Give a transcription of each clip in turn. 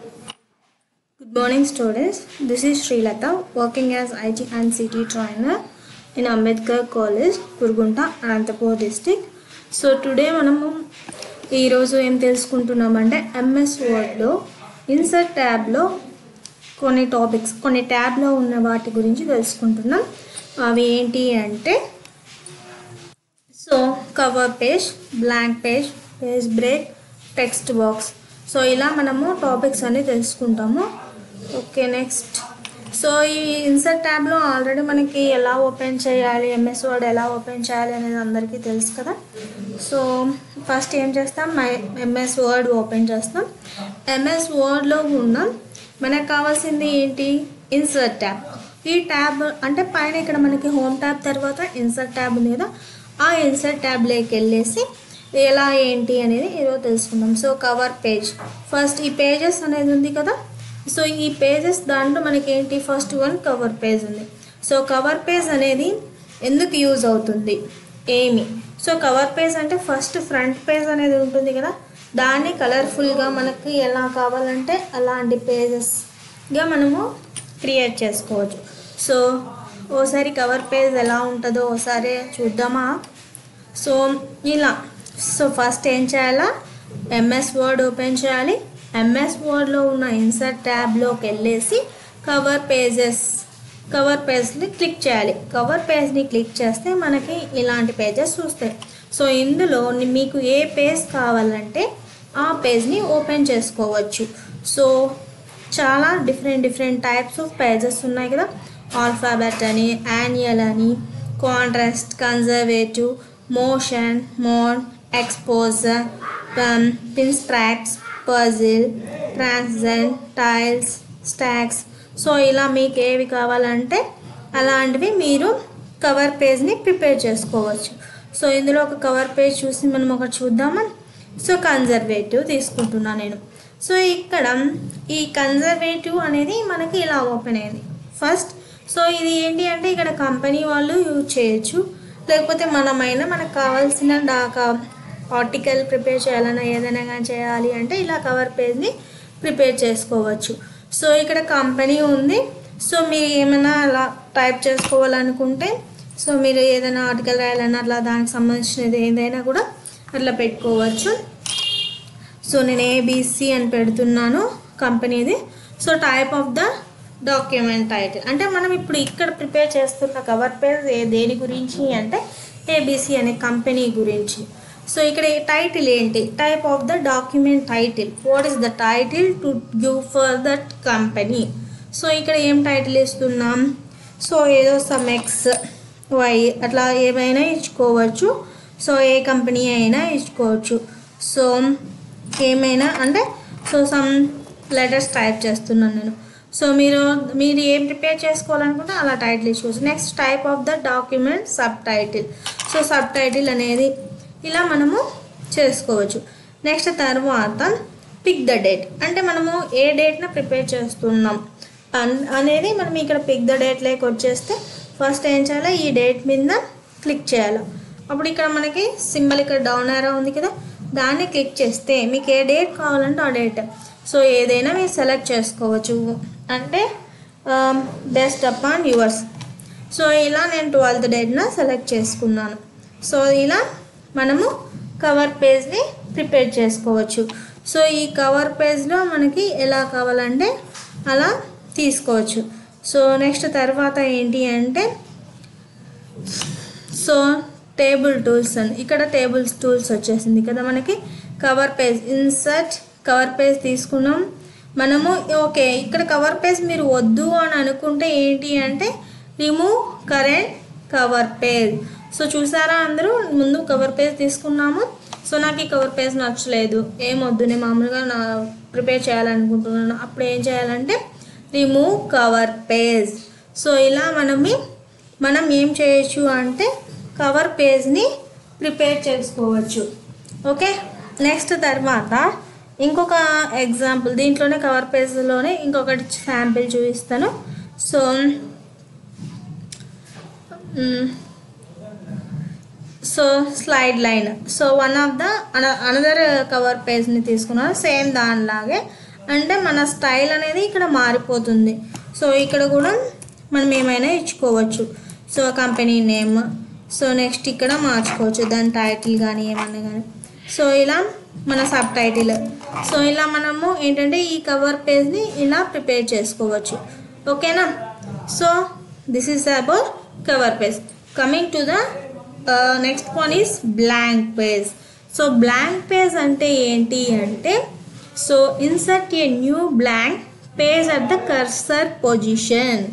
Good morning students, this is Srilata working as IT and CT trainer in Ambedkar College, Kurgunta, Anantapur district. So today మనము ఈరోజు ఏం తెలుసుకుంటున్నామంటే MS Wordలో insert ట్యాబ్లో కొన్ని ట్యాబ్లో ఉన్న వాటి గురించి తెలుసుకుంటున్నాం. అవి ఏంటి అంటే so cover page, blank page, page break, text box. So ఇలా మనము టాపిక్స్ అన్ని తెలుసుకుంటాము. ఓకే, నెక్స్ట్ సో ఈ ఇన్సర్ట్ ట్యాబ్లో ఆల్రెడీ మనకి ఎలా ఓపెన్ చేయాలి, ఎంఎస్ వర్డ్ ఎలా ఓపెన్ చేయాలి అనేది అందరికీ తెలుసు కదా. సో ఫస్ట్ ఏం చేస్తాం, ఎంఎస్ వర్డ్ ఓపెన్ చేస్తాం. ఎంఎస్ వర్డ్లో ఉన్న మనకు కావాల్సింది ఏంటి, ఇన్సర్ట్ ట్యాబ్. ఈ ట్యాబ్ అంటే పైన ఇక్కడ మనకి హోమ్ ట్యాబ్ తర్వాత ఇన్సర్ట్ ట్యాబ్ ఉంది కదా, ఆ ఇన్సర్ట్ ట్యాబ్లోకి వెళ్ళేసి ఎలా ఏంటి అనేది ఈరోజు తెలుసుకుందాం. సో కవర్ పేజ్, ఫస్ట్ ఈ పేజెస్ అనేది ఉంది కదా. సో ఈ పేజెస్ దాంట్లో మనకి ఏంటి, ఫస్ట్ వన్ కవర్ పేజ్ ఉంది. సో కవర్ పేజ్ అనేది ఎందుకు యూజ్ అవుతుంది, ఏమి. సో కవర్ పేజ్ అంటే ఫస్ట్ ఫ్రంట్ పేజ్ అనేది ఉంటుంది కదా, దాన్ని కలర్ఫుల్గా మనకి ఎలా కావాలంటే అలాంటి పేజెస్గా మనము క్రియేట్ చేసుకోవచ్చు. సో ఓసారి కవర్ పేజ్ ఎలా ఉంటుందో ఒకసారి చూద్దామా. సో ఇలా సో ఫస్ట్ ఏం చేయాలా, ఎంఎస్ వర్డ్ ఓపెన్ చేయాలి. ఎంఎస్ వర్డ్లో ఉన్న ఇన్సర్ట్ ట్యాబ్లోకి వెళ్ళేసి కవర్ పేజ్ని క్లిక్ చేయాలి. కవర్ పేజ్ని క్లిక్ చేస్తే మనకి ఇలాంటి పేజెస్ వస్తాయి. సో ఇందులో మీకు ఏ పేజ్ కావాలంటే ఆ పేజ్ని ఓపెన్ చేసుకోవచ్చు. సో చాలా డిఫరెంట్ టైప్స్ ఆఫ్ పేజెస్ ఉన్నాయి కదా. ఆల్ఫాబెట్ అని, యాన్యువల్ అని, contrast, conservative, motion, mod, exposure, pinstripes, puzzle, transcend, tiles, stacks. So ఇలా మీకు ఏవి కావాలంటే అలాంటివి మీరు కవర్ పేజ్ని ప్రిపేర్ చేసుకోవచ్చు. సో ఇందులో ఒక కవర్ పేజ్ చూసి మనం ఒకటి చూద్దామా. సో కన్జర్వేటివ్ తీసుకుంటున్నాను నేను. సో ఇక్కడ ఈ కన్జర్వేటివ్ అనేది మనకి ఇలా ఓపెన్ అయింది ఫస్ట్. సో ఇది ఏంటి అంటే ఇక్కడ కంపెనీ వాళ్ళు యూజ్ చేయొచ్చు, లేకపోతే మనకు కావాల్సిన ఆర్టికల్ ప్రిపేర్ చేయాలన్నా ఏదైనా కానీ చేయాలి అంటే ఇలా కవర్ పేజ్ని ప్రిపేర్ చేసుకోవచ్చు. సో ఇక్కడ కంపెనీ ఉంది. సో మీరు ఏమైనా అలా టైప్ చేసుకోవాలనుకుంటే, సో మీరు ఏదైనా ఆర్టికల్ రాయాలన్నా అట్లా దానికి సంబంధించినది ఏదైనా కూడా అట్లా పెట్టుకోవచ్చు. సో నేను ABC అని పెడుతున్నాను కంపెనీది. So type of the document title అంటే మనం ఇప్పుడు ఇక్కడ ప్రిపేర్ చేస్తున్న కవర్ పేజ్ దేని గురించి అంటే ABC అనే కంపెనీ గురించి. సో ఇక్కడ టైటిల్ ఏంటి, type of the document title, what is the title to give for that company. So ఇక్కడ ఏం టైటిల్ ఇస్తున్నాం, సో ఏదో సమ్ XY అట్లా ఏమైనా ఇచ్చుకోవచ్చు. సో ఏ కంపెనీ అయినా ఇచ్చుకోవచ్చు. సో ఏమైనా అంటే సో సమ్ లెటర్స్ టైప్ చేస్తున్నాను నేను. సో మీరు ఏం ప్రిపేర్ చేసుకోవాలనుకుంటే అలా టైటిల్ ఇచ్చుకోవచ్చు. Next type of the document sub title. So sub title అనేది ఇలా మనము చేసుకోవచ్చు. నెక్స్ట్ తర్వాత పిక్ ద డేట్ అంటే మనము ఏ డేట్న ప్రిపేర్ చేస్తున్నాం అనేది మనం ఇక్కడ పిక్ ద డేట్ లేక వచ్చేస్తే ఫస్ట్ ఏం చేయాలి, ఈ డేట్ మీద క్లిక్ చేయాలి. అప్పుడు ఇక్కడ మనకి సింబల్ ఇక్కడ డౌన్ యారో ఉంది కదా, దాన్ని క్లిక్ చేస్తే మీకు ఏ డేట్ కావాలంటే ఆ డేట్ సో ఏదైనా మీరు సెలెక్ట్ చేసుకోవచ్చు అంటే బెస్ట్ అపాన్ యువర్స్. సో ఇలా నేను 12th డేట్న సెలెక్ట్ చేసుకున్నాను. సో ఇలా మనము కవర్ పేజ్ని ప్రిపేర్ చేసుకోవచ్చు. సో ఈ కవర్ పేజ్లో మనకి ఎలా కావాలంటే అలా తీసుకోవచ్చు. సో నెక్స్ట్ తర్వాత ఏంటి అంటే సో టేబుల్ టూల్స్ అని ఇక్కడ టూల్స్ వచ్చేసింది కదా మనకి. Cover page, insert cover page తీసుకున్నాం మనము. ఓకే, ఇక్కడ కవర్ పేజ్ మీరు వద్దు అని అనుకుంటే ఏంటి అంటే remove current cover page. So చూసారా అందరూ, ముందు కవర్ పేజ్ తీసుకున్నాము. సో నాకు ఈ కవర్ పేజ్ నచ్చలేదు, ఏమొద్దు, నేను మామూలుగా ప్రిపేర్ చేయాలనుకుంటున్నాను. అప్పుడు ఏం చేయాలంటే రిమూవ్ కవర్ పేజ్. సో ఇలా మనం ఏం చేయొచ్చు అంటే కవర్ పేజ్ని ప్రిపేర్ చేసుకోవచ్చు. ఓకే, నెక్స్ట్ తర్వాత ఇంకొక ఎగ్జాంపుల్, దీంట్లోనే కవర్ పేజ్లోనే ఇంకొకటి శాంపిల్ చూపిస్తాను. So sideline. So one of the another cover పేజ్ని తీసుకున్నాను సేమ్ దానిలాగే. అంటే మన స్టైల్ అనేది ఇక్కడ మారిపోతుంది. సో ఇక్కడ కూడా మనం ఏమైనా ఇచ్చుకోవచ్చు. So company name, so next ఇక్కడ మార్చుకోవచ్చు దాని టైటిల్ కానీ ఏమన్నా కానీ. సో ఇలా మన సబ్ టైటిల్. సో ఇలా మనము ఏంటంటే ఈ కవర్ పేజ్ని ఇలా ప్రిపేర్ చేసుకోవచ్చు. ఓకేనా? So this is about cover page. Coming to the next one is blank page. So blank page అంటే ఏంటి అంటే, so insert a new blank page at the cursor position.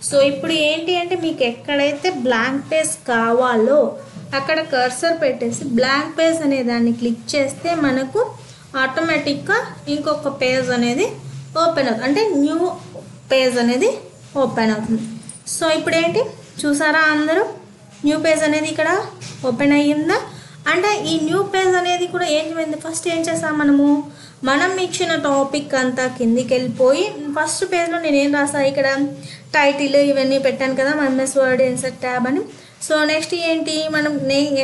So ఇప్పుడు ఏంటి అంటే మీకు ఎక్కడైతే బ్లాంక్ పేజ్ కావాలో అక్కడ కర్సర్ పెట్టేసి బ్లాంక్ పేజ్ అనే దాన్ని క్లిక్ చేస్తే మనకు ఆటోమేటిక్గా ఇంకొక పేజ్ అనేది ఓపెన్ అవుతుంది, అంటే న్యూ పేజ్ అనేది ఓపెన్ అవుతుంది. సో ఇప్పుడు ఏంటి చూసారా అందరూ, న్యూ పేజ్ అనేది ఇక్కడ ఓపెన్ అయ్యిందా? అంటే ఈ న్యూ పేజ్ అనేది కూడా ఏంటి, ఫస్ట్ ఏం చేసాం మనం ఇచ్చిన టాపిక్ అంతా కిందికి వెళ్ళిపోయి ఫస్ట్ పేజ్లో నేను ఏం రాసా, ఇక్కడ టైటిల్ ఇవన్నీ పెట్టాను కదా, ఎంఎస్ వర్డ్ ఇన్సర్ట్ ట్యాబ్ అని. సో నెక్స్ట్ ఏంటి, మనం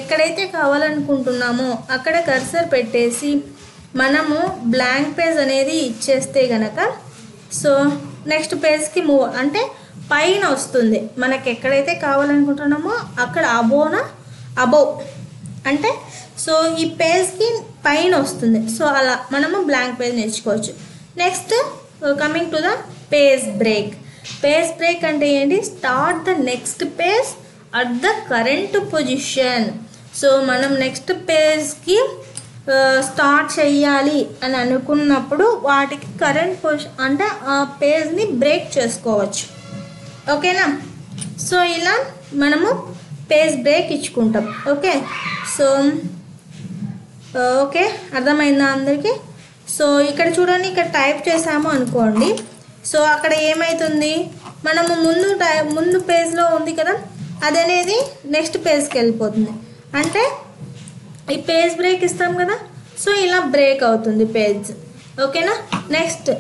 ఎక్కడైతే కావాలనుకుంటున్నామో అక్కడ కర్సర్ పెట్టేసి మనము బ్లాంక్ పేజ్ అనేది ఇచ్చేస్తే గనక సో నెక్స్ట్ పేజ్కి మూవ్ అంటే పైన వస్తుంది. మనకి ఎక్కడైతే కావాలనుకుంటున్నామో అక్కడ అబోవ్ అంటే సో ఈ పేజ్కి పైన వస్తుంది. సో అలా మనము బ్లాంక్ పేజ్ నేర్చుకోవచ్చు. Next coming to the page break. Page break అంటే ఏంటి, start the next page at the current position. So మనం నెక్స్ట్ పేజ్కి స్టార్ట్ చేయాలి అని అనుకున్నప్పుడు వాటికి కరెంట్ పొజిషన్ అంటే ఆ పేజ్ని బ్రేక్ చేసుకోవచ్చు. ఓకేనా? సో ఇలా మనము పేజ్ బ్రేక్ ఇచ్చుకుంటాం. ఓకే, సో ఓకే అర్థమైందా అందరికీ? సో ఇక్కడ చూడండి, ఇక్కడ టైప్ చేసాము అనుకోండి. సో అక్కడ ఏమవుతుంది, మనము ముందు పేజ్లో ఉంది కదా అది అనేది నెక్స్ట్ పేజ్కి వెళ్ళిపోతుంది. అంటే ఈ పేజ్ బ్రేక్ ఇస్తాం కదా, సో ఇలా బ్రేక్ అవుతుంది పేజ్. ఓకేనా? నెక్స్ట్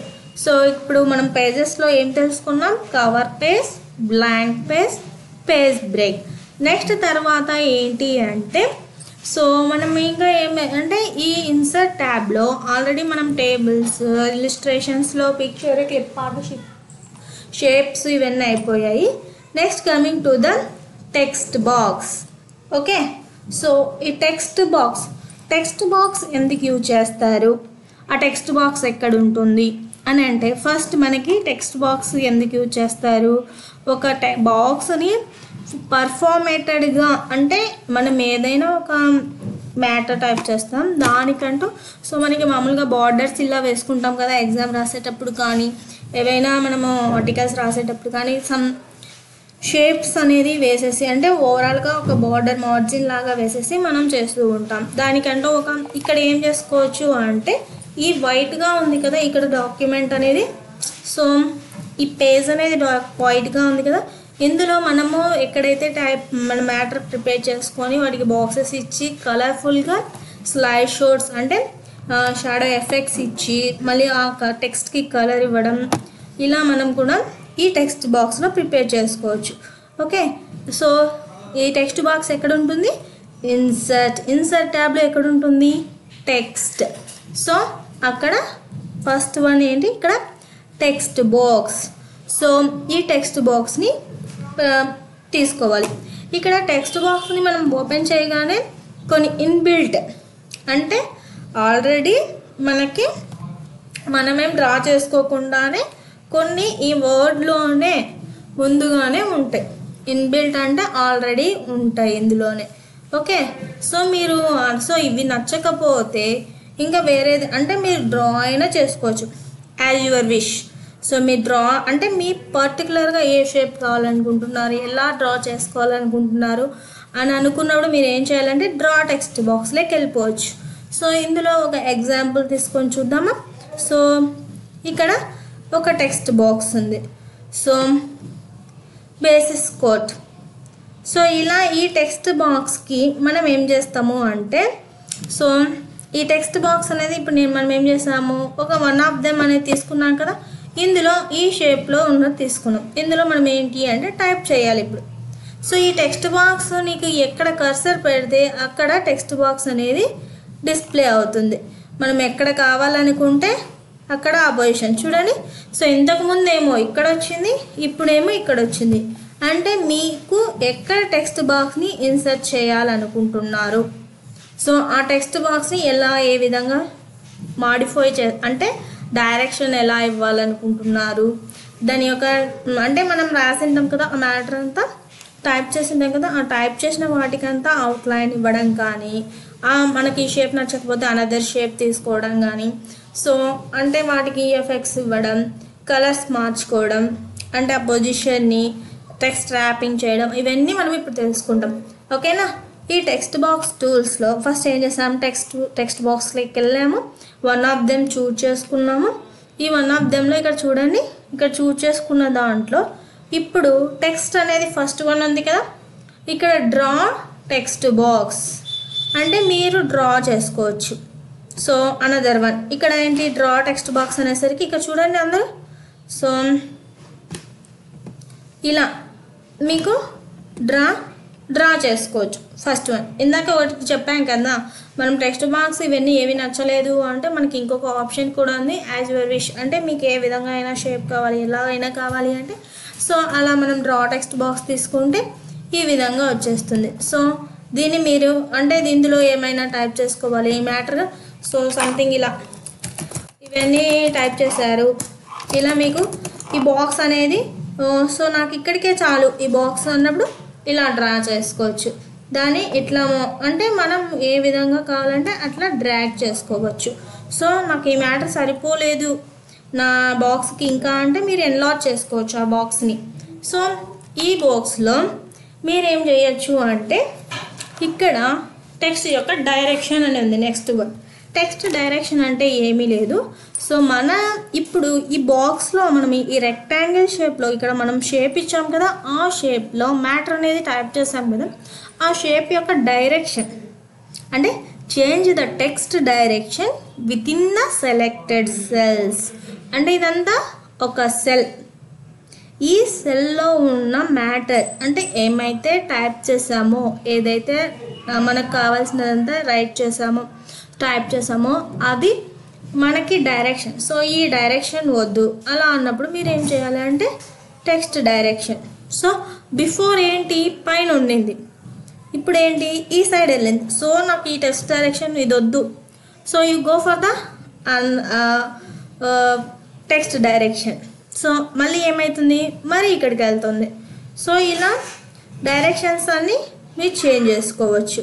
సో ఇప్పుడు మనం పేజెస్లో ఏం తెలుసుకున్నాం, cover page, blank page, page break. Next తర్వాత ఏంటి అంటే, సో మనం ఇంకా అంటే ఈ ఇన్సర్ట్ ట్యాబ్లో ఆల్రెడీ మనం టేబుల్స్, ఇలిస్ట్రేషన్స్లో పిక్చర్, క్లిప్ ఆర్ట్, షేప్స్ ఇవన్నీ అయిపోయాయి. Next coming to the text box. Okay, so ఈ టెక్స్ట్ బాక్స్ ఎందుకు యూజ్ చేస్తారు, ఆ టెక్స్ట్ బాక్స్ ఎక్కడ ఉంటుంది అని అంటే, ఫస్ట్ మనకి టెక్స్ట్ బాక్స్ ఎందుకు యూజ్ చేస్తారు, ఒక బాక్స్ని పర్ఫార్మేటెడ్గా అంటే మనం ఏదైనా ఒక మ్యాటర్ టైప్ చేస్తాం దానికంటూ. సో మనకి మామూలుగా బార్డర్స్ ఇలా వేసుకుంటాం కదా ఎగ్జామ్ రాసేటప్పుడు కానీ, ఏవైనా మనము ఆర్టికల్స్ రాసేటప్పుడు కానీ, సమ్ షేప్స్ అనేది వేసేసి అంటే ఓవరాల్గా ఒక బార్డర్ మార్జిన్ లాగా వేసేసి మనం చేస్తూ ఉంటాం. దానికంటూ ఒక ఇక్కడ ఏం చేసుకోవచ్చు అంటే, ఈ వైట్గా ఉంది కదా ఇక్కడ డాక్యుమెంట్ అనేది, సో ఈ పేజ్ అనేది వైట్గా ఉంది కదా, ఇందులో మనము ఎక్కడైతే మన మ్యాటర్ ప్రిపేర్ చేసుకొని వాటికి బాక్సెస్ ఇచ్చి కలర్ఫుల్గా స్లైడ్ షోట్స్ అంటే షాడో ఎఫెక్ట్స్ ఇచ్చి మళ్ళీ ఆ టెక్స్ట్కి కలర్ ఇవ్వడం, ఇలా మనం కూడా ఈ టెక్స్ట్ బాక్స్లో ప్రిపేర్ చేసుకోవచ్చు. ఓకే, సో ఈ టెక్స్ట్ బాక్స్ ఎక్కడ ఉంటుంది, ఇన్సర్ట్ ట్యాబ్లో ఎక్కడ ఉంటుంది, టెక్స్ట్. సో అక్కడ ఫస్ట్ వన్ ఏంటి, ఇక్కడ టెక్స్ట్ బాక్స్. సో ఈ టెక్స్ట్ బాక్స్ని తీసుకోవాలి. ఇక్కడ టెక్స్ట్ బాక్స్ని మనం ఓపెన్ చేయగానే కొన్ని ఇన్బిల్ట్ అంటే ఆల్రెడీ మనమేం డ్రా చేసుకోకుండానే కొన్ని ఈ వర్డ్లోనే ముందుగానే ఉంటాయి. ఇన్బిల్ట్ అంటే ఆల్రెడీ ఉంటాయి ఇందులోనే. ఓకే, సో ఇవి నచ్చకపోతే ఇంకా వేరేది అంటే మీరు డ్రా అయినా చేసుకోవచ్చు యాజ్ యువర్ విష్. సో మీరు డ్రా అంటే మీ పర్టికులర్గా ఏ షేప్ కావాలనుకుంటున్నారు, ఎలా డ్రా చేసుకోవాలనుకుంటున్నారు అని అనుకున్నప్పుడు మీరు ఏం చేయాలంటే డ్రా టెక్స్ట్ బాక్స్లోకి వెళ్ళిపోవచ్చు. సో ఇందులో ఒక ఎగ్జాంపుల్ తీసుకొని చూద్దామా. సో ఇక్కడ ఒక టెక్స్ట్ బాక్స్ ఉంది, సో బేసిస్ కోట్. సో ఇలా ఈ టెక్స్ట్ బాక్స్కి మనం ఏం చేస్తాము అంటే, సో ఈ టెక్స్ట్ బాక్స్ అనేది ఇప్పుడు మనం ఏం చేసాము, ఒక వన్ ఆఫ్ దెమ్ అనేది తీసుకున్నాం కదా, ఇందులో ఈ షేప్లో ఉన్నది తీసుకున్నాం. ఇందులో మనం ఏంటి అంటే టైప్ చేయాలి ఇప్పుడు. సో ఈ టెక్స్ట్ బాక్స్ నీకు ఎక్కడ కర్సర్ పెడితే అక్కడ టెక్స్ట్ బాక్స్ అనేది డిస్ప్లే అవుతుంది. మనం ఎక్కడ కావాలనుకుంటే అక్కడ ఆ పొజిషన్ చూడండి. సో ఇంతకుముందు ఏమో ఇక్కడ వచ్చింది, ఇప్పుడేమో ఇక్కడ వచ్చింది. అంటే మీకు ఎక్కడ టెక్స్ట్ బాక్స్ని ఇన్సర్ట్ చేయాలనుకుంటున్నారు, సో ఆ టెక్స్ట్ బాక్స్ని ఏ విధంగా మాడిఫై అంటే డైరెక్షన్ ఎలా ఇవ్వాలనుకుంటున్నారు, దాని యొక్క అంటే మనం రాసింటాం కదా ఆ మ్యాటర్ అంతా టైప్ చేసింటాం కదా, ఆ టైప్ చేసిన వాటికంతా అవుట్లైన్ ఇవ్వడం కానీ, మనకి ఈ షేప్ నచ్చకపోతే అనదర్ షేప్ తీసుకోవడం కానీ, సో అంటే వాటికి ఎఫెక్ట్స్ ఇవ్వడం, కలర్స్ మార్చుకోవడం, అంటే ఆ పొజిషన్ని టెక్స్ట్ ర్యాపింగ్ చేయడం, ఇవన్నీ మనం ఇప్పుడు తెలుసుకుంటాం. ఓకేనా. ఈ టెక్స్ట్ బాక్స్ టూల్స్లో ఫస్ట్ ఏం చేసాము, టెక్స్ట్ బాక్స్లోకి వెళ్ళాము, వన్ ఆఫ్ దెమ్ చూజ్ చేసుకున్నాము. ఈ వన్ ఆఫ్ దెమ్లో ఇక్కడ చూడండి, ఇక్కడ చూజ్ చేసుకున్న దాంట్లో ఇప్పుడు టెక్స్ట్ అనేది ఫస్ట్ వన్ ఉంది కదా, ఇక్కడ డ్రా టెక్స్ట్ బాక్స్ అంటే మీరు డ్రా చేసుకోవచ్చు. సో అనదర్ వన్ ఇక్కడ ఏంటి, డ్రా టెక్స్ట్ బాక్స్ అనేసరికి ఇక్కడ చూడండి అందరూ, సో ఇలా మీకు డ్రా చేసుకోవచ్చు. ఫస్ట్ వన్ ఇందాక ఒకటి చెప్పాం కదా, మనం టెక్స్ట్ బాక్స్ ఇవన్నీ ఏవి నచ్చలేదు అంటే మనకి ఇంకొక ఆప్షన్ కూడా ఉంది, యాజ్ యువర్ విష్, అంటే మీకు ఏ విధంగా అయినా షేప్ కావాలి, ఎలా అయినా కావాలి అంటే, సో అలా మనం డ్రా టెక్స్ట్ బాక్స్ తీసుకుంటే ఈ విధంగా వచ్చేస్తుంది. సో దీన్ని మీరు అంటే ఇందులో ఏమైనా టైప్ చేసుకోవాలి ఈ మ్యాటర్, సో సంథింగ్ ఇలా ఇవన్నీ టైప్ చేశారు, ఇలా మీకు ఈ బాక్స్ అనేది, సో నాకు ఇక్కడికే చాలు ఈ బాక్స్ అన్నప్పుడు ఇలా డ్రా చేసుకోవచ్చు. దాన్ని ఇట్లా అంటే మనం ఏ విధంగా కావాలంటే అట్లా డ్రాగ్ చేసుకోవచ్చు. సో నాకు ఈ మ్యాటర్ సరిపోలేదు నా బాక్స్కి ఇంకా అంటే మీరు ఎన్లార్జ్ చేసుకోవచ్చు ఆ బాక్స్ని. సో ఈ బాక్స్లో మీరేం చేయొచ్చు అంటే ఇక్కడ టెక్స్ట్ యొక్క డైరెక్షన్ అని ఉంది. నెక్స్ట్ వన్ టెక్స్ట్ డైరెక్షన్ అంటే ఏమీ లేదు. సో మన ఇప్పుడు ఈ బాక్స్లో మనం ఈ రెక్టాంగిల్ షేప్లో ఇక్కడ మనం షేప్ ఇచ్చాం కదా, ఆ షేప్లో మ్యాటర్ అనేది టైప్ చేసాం కదా, ఆ షేప్ యొక్క డైరెక్షన్ అంటే change the text direction with in the selected cells. అంటే ఇదంతా ఒక సెల్, ఈ సెల్లో ఉన్న మ్యాటర్ అంటే ఏమైతే టైప్ చేసామో, ఏదైతే మనకు కావాల్సినదంతా టైప్ చేసామో అది మనకి డైరెక్షన్. సో ఈ డైరెక్షన్ వద్దు అలా అన్నప్పుడు మీరు ఏం చేయాలి అంటే టెక్స్ట్ డైరెక్షన్. సో బిఫోర్ ఏంటి పైన ఉండింది, ఇప్పుడు ఏంటి ఈ సైడ్ వెళ్ళింది. సో నాకు ఈ టెక్స్ట్ డైరెక్షన్ ఇది వద్దు, so you go for the text direction. So మళ్ళీ ఏమవుతుంది, మరి ఇక్కడికి వెళ్తుంది. సో ఇలా డైరెక్షన్స్ అన్నీ మీరు చేంజ్ చేసుకోవచ్చు.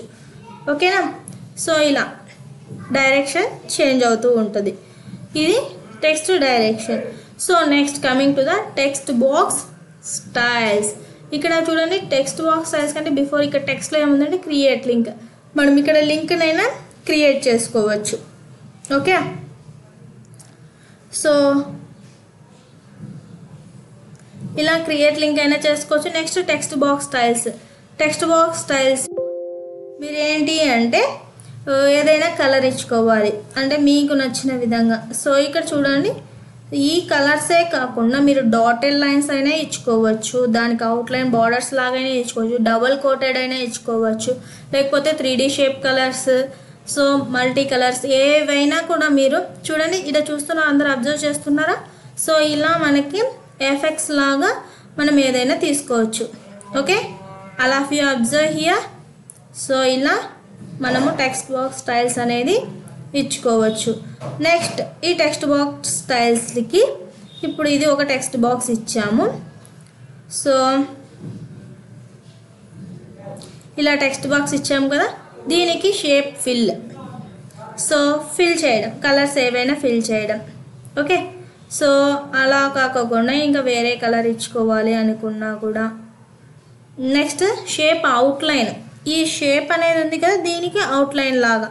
ఓకేనా. సో ఇలా డైరెక్షన్ చేంజ్ అవుతూ ఉంటుంది. ఇది text direction. So next coming to the text box styles. ఇక్కడ చూడండి టెక్స్ట్ బాక్స్ స్టైల్స్ కంటే బిఫోర్ ఇక్కడ టెక్స్ట్లో ఏముందంటే క్రియేట్ లింక్, మనం ఇక్కడ లింక్నైనా క్రియేట్ చేసుకోవచ్చు. ఓకే. సో ఇలా క్రియేట్ లింక్ అయినా చేసుకోవచ్చు. నెక్స్ట్ టెక్స్ట్ బాక్స్ స్టైల్స్ మీరు ఏంటి అంటే ఏదైనా కలర్ ఇచ్చుకోవాలి అంటే మీకు నచ్చిన విధంగా. సో ఇక్కడ చూడండి ఈ కలర్సే కాకుండా మీరు డాటెడ్ లైన్స్ అయినా ఇచ్చుకోవచ్చు, దానికి అవుట్లైన్ బార్డర్స్ లాగైనా ఇచ్చుకోవచ్చు, డబల్ కోటెడ్ అయినా ఇచ్చుకోవచ్చు, లేకపోతే 3D shape colours, so multi colours ఏవైనా కూడా మీరు చూడండి. ఇలా చూస్తున్నా అందరూ అబ్జర్వ్ చేస్తున్నారా. సో ఇలా మనకి ఎఫెక్ట్స్ లాగా మనం ఏదైనా తీసుకోవచ్చు. ఓకే, అలా of you observe here. So ఇలా మనము టెక్స్ట్ బాక్స్ స్టైల్స్ అనేది ఇచ్చుకోవచ్చు. నెక్స్ట్ ఈ టెక్స్ట్ బాక్స్ స్టైల్స్కి ఇప్పుడు ఇది ఒక టెక్స్ట్ బాక్స్ ఇచ్చాము. సో ఇలా టెక్స్ట్ బాక్స్ ఇచ్చాము కదా, దీనికి షేప్ ఫిల్. సో ఫిల్ చేయడం, కలర్స్ ఏవైనా ఫిల్ చేయడం. ఓకే. సో అలా కాకుండా ఇంకా వేరే కలర్ ఇచ్చుకోవాలి అనుకున్నా కూడా. Next shape outline. ఈ షేప్ అనేది ఉంది కదా, దీనికి అవుట్లైన్ లాగా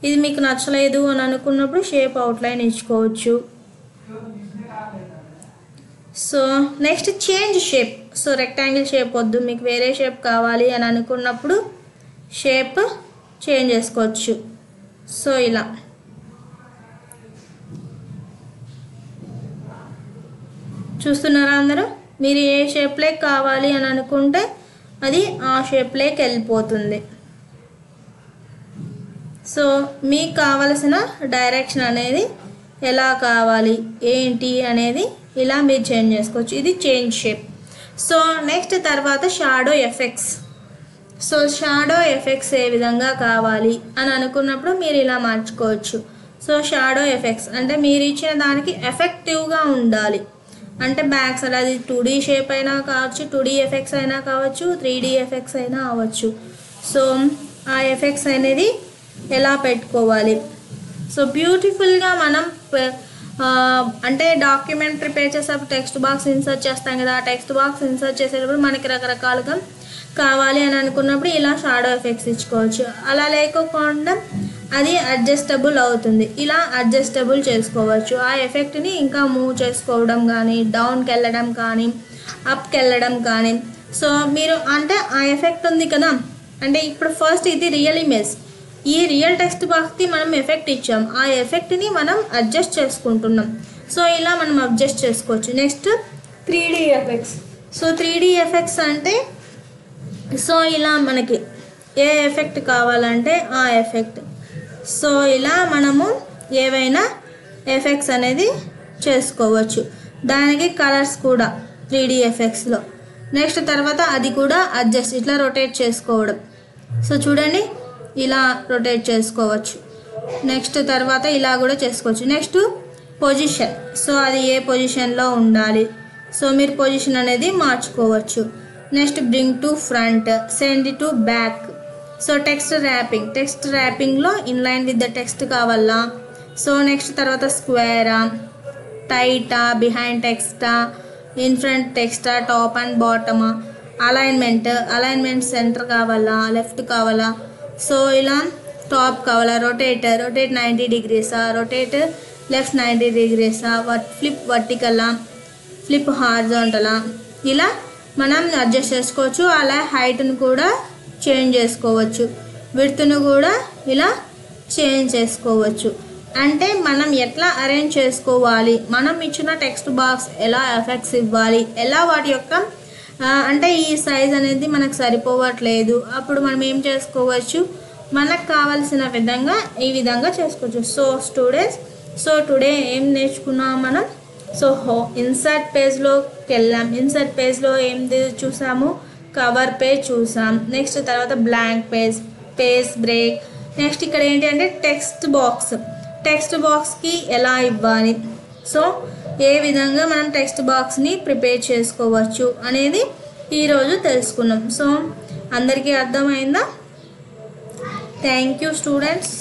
ఇది మీకు నచ్చలేదు అని అనుకున్నప్పుడు షేప్ అవుట్లైన్ ఇచ్చుకోవచ్చు. So next change shape. So rectangle shape వద్దు, మీకు వేరే షేప్ కావాలి అని అనుకున్నప్పుడు షేప్ చేంజ్ చేసుకోవచ్చు. సో ఇలా చూస్తున్నారా అందరూ, మీరు ఏ షేప్లోకి కావాలి అని అనుకుంటే అది ఆ షేప్లోకి వెళ్ళిపోతుంది. సో మీకు కావలసిన డైరెక్షన్ అనేది ఎలా కావాలి ఏంటి అనేది ఇలా మీరు చేంజ్ చేసుకోవచ్చు. ఇది చేంజ్ షేప్. సో నెక్స్ట్ తర్వాత shadow effects. So shadow effects ఏ విధంగా కావాలి అని అనుకున్నప్పుడు మీరు ఇలా మార్చుకోవచ్చు. సో షాడో ఎఫెక్ట్స్ అంటే మీరు ఇచ్చిన దానికి ఎఫెక్టివ్గా ఉండాలి. అంటే బ్యాక్ సైడ్ అది 2D షేప్ అయినా కావచ్చు, 2D ఎఫెక్ట్స్ అయినా కావచ్చు, 3D ఎఫెక్ట్స్ అయినా అవ్వచ్చు. సో ఆ ఎఫెక్ట్స్ అనేది ఎలా పెట్టుకోవాలి. సో బ్యూటిఫుల్గా మనం అంటే డాక్యుమెంట్ ప్రిపేర్ చేసేటప్పుడు టెక్స్ట్ బాక్స్ ఇన్సర్ట్ చేస్తాం కదా, ఆ టెక్స్ట్ బాక్స్ ఇన్సర్ట్ చేసేటప్పుడు మనకి రకరకాలుగా కావాలి అని అనుకున్నప్పుడు ఇలా షాడో ఎఫెక్ట్స్ ఇచ్చుకోవచ్చు. అలా లేకోకుండా అది అడ్జస్టబుల్ అవుతుంది, ఇలా అడ్జస్టబుల్ చేసుకోవచ్చు. ఆ ఎఫెక్ట్ని ఇంకా మూవ్ చేసుకోవడం కానీ, డౌన్కి వెళ్ళడం కానీ, అప్కి వెళ్ళడం కానీ. సో మీరు అంటే ఆ ఎఫెక్ట్ ఉంది కదా, అంటే ఇప్పుడు ఫస్ట్ ఇది రియల్ ఇమేజ్, ఈ రియల్ టెక్స్ట్ బాక్స్కి మనం ఎఫెక్ట్ ఇచ్చాం, ఆ ఎఫెక్ట్ని మనం అడ్జస్ట్ చేసుకుంటున్నాం. సో ఇలా మనం అడ్జస్ట్ చేసుకోవచ్చు. Next 3D effects. So 3D effects అంటే సో ఇలా మనకి ఏ ఎఫెక్ట్ కావాలంటే ఆ ఎఫెక్ట్. సో ఇలా మనము ఏవైనా ఎఫెక్ట్స్ అనేది చేసుకోవచ్చు. దానికి కలర్స్ కూడా 3D ఎఫెక్ట్స్లో. నెక్స్ట్ తర్వాత అది కూడా అడ్జస్ట్ ఇట్లా రొటేట్ చేసుకోవడం. సో చూడండి ఇలా రొటేట్ చేసుకోవచ్చు. నెక్స్ట్ తర్వాత ఇలా కూడా చేసుకోవచ్చు. Next position. సో అది ఏ పొజిషన్లో ఉండాలి, సో మీరు పొజిషన్ అనేది మార్చుకోవచ్చు. Next bring to front, send to back. So text wrapping, text ర్యాపింగ్లో ఇన్లైన్ విత్ ద టెక్స్ట్ కావాలా. సో నెక్స్ట్ తర్వాత స్క్వేరా, టైటా, బిహైండ్ టెక్స్టా, ఇన్ ఫ్రంట్ టెక్స్టా, టాప్ అండ్ బాటమా, అలైన్మెంట్ సెంటర్ కావాలా, లెఫ్ట్ కావాలా. సో ఇలా టాప్ కావాలా, rotate 90 degrees, rotate left 90 degrees, flip వర్టికలా, ఫ్లిప్ హారిజాంటలా, ఇలా మనం అడ్జస్ట్ చేసుకోవచ్చు. అలా హైట్ను కూడా చేంజ్ చేసుకోవచ్చు, విడ్త్ను కూడా ఇలా చేంజ్ చేసుకోవచ్చు. అంటే మనం ఎట్లా అరేంజ్ చేసుకోవాలి, మనం ఇచ్చిన టెక్స్ట్ బాక్స్ ఎలా ఎఫెక్ట్స్ ఇవ్వాలి, ఎలా వాటి యొక్క అంటే ఈ సైజ్ అనేది మనకు సరిపోవట్లేదు, అప్పుడు మనం ఏం చేసుకోవచ్చు, మనకు కావాల్సిన విధంగా ఈ విధంగా చేసుకోవచ్చు. సో స్టూడెంట్స్, సో టుడే ఏం నేర్చుకున్నాం మనం. సో ఇన్సర్ట్ పేజ్లోకి వెళ్ళాం. ఇన్సర్ట్ పేజ్లో ఏం చూసాము, కవర్ పేజ్ చూసాం. నెక్స్ట్ తర్వాత blank page, page break. Next ఇక్కడ ఏంటి అంటే టెక్స్ట్ బాక్స్కి ఎలా ఇవ్వాలి, సో ఏ విధంగా మనం టెక్స్ట్ బాక్స్ని ప్రిపేర్ చేసుకోవచ్చు అనేది ఈరోజు తెలుసుకున్నాం. సో అందరికీ అర్థమైందా? Thank you students.